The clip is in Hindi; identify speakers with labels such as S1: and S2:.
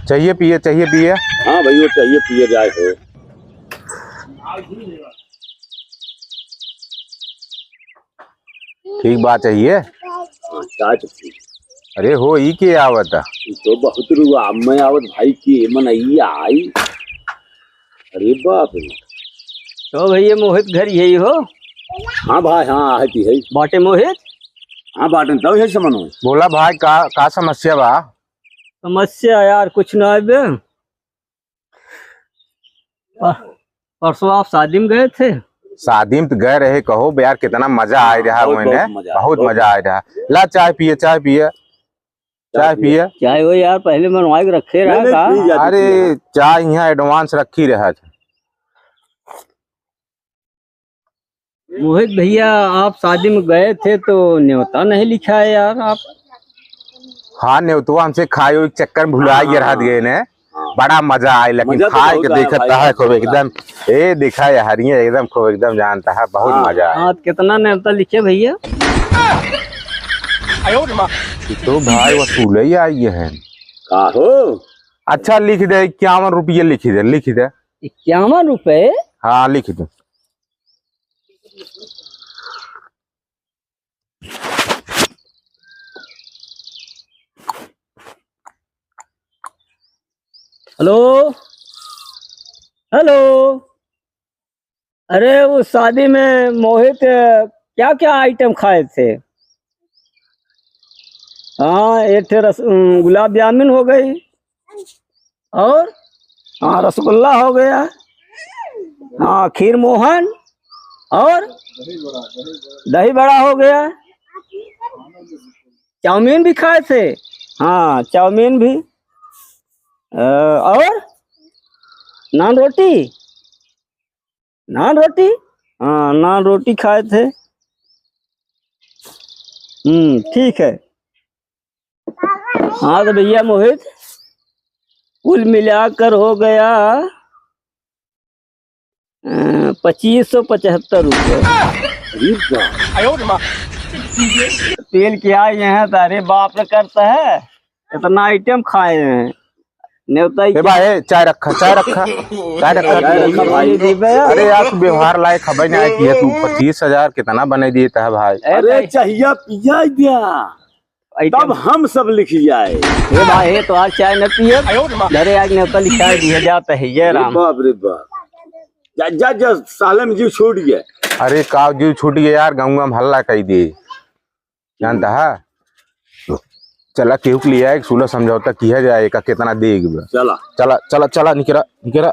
S1: चाहिए पिए चाहिए पिए।
S2: हाँ भाई वो चाहिए पिए जाए हो।
S1: ठीक बात चाहिए।
S2: हाँ चाय चाहिए।
S1: अरे हो ई के आवत।
S2: तो बहुत रुआ मैं आवत भाई की मन आई। अरे बाप रे।
S3: तो भैया मोहित घर यही हो?
S2: हाँ भाई हाँ है
S3: बाटे मोहित।
S2: हाँ बाटन तब है समन हो।
S1: बोला भाई का समस्या बा?
S3: समस्या यार कुछ ना है बे। परसों आप शादी में गए थे?
S1: शादी में तो गए रहे, कहो यार कितना मजा आ रहा है। बहुत मजा आ रहा। ला चाय पिए चाय पिए चाय पिए।
S3: चाय हो यार पहले मनवा के रखे रहा का?
S1: अरे चाय यहाँ एडवांस रखी रहा था।
S3: मोहित भैया आप शादी में गए थे तो न्योता नहीं लिखा है यार आप।
S1: हाँ न्योतवा हमसे खाए एक चक्कर में भुला रहा गए ने। बड़ा मजा आए लेकिन खाए के देखता है खूब एकदम। ए देखा है हरिया एकदम खूब एकदम जानता है बहुत मजा आया।
S3: हाँ कितना न्योता लिखे भैया?
S1: तो भाई वसूल ही आई है।
S2: का हो?
S1: अच्छा लिख दे 51 रुपये लिख दे
S3: 51 रुपए?
S1: हाँ लिख दे।
S3: Hello hello. अरे उस शादी में मोहित क्या क्या आइटम खाए थे? हाँ एक थे गुलाब जामुन हो गई और हाँ रसगुल्ला हो गया। हाँ खीर मोहन और दही बड़ा हो गया। चाउमीन भी खाए थे? हाँ चाउमीन भी। और नान रोटी हाँ नान रोटी खाए थे। ठीक है। हाँ तो भैया मोहित कुल मिलाकर हो गया 2575 रुपये। तेल क्या है तारे बाप ने करता है इतना आइटम खाए हैं। न्योता
S1: भाई चाय रखा भाई। अरे यार तू व्यवहार लायक खबर नहीं आई कि तू 25,000 कितना बने दिए था भाई।
S2: अरे चाहिए पिया दिया तब हम सब लिख जाए।
S3: ये भाई तो आज चाय न पिए अरे आज न्योता लिखा दिया जाता है ये राम।
S2: बाप रे बाप जा साले में जीव छूट गया।
S1: अरे का जीव छूट गया यार गाँव में हल्ला कही दे जानता है। चला केहू के लिए एक सुलह समझौता किया जाएगा कितना देगा।
S2: चला
S1: चला चला चला निकरा निकरा।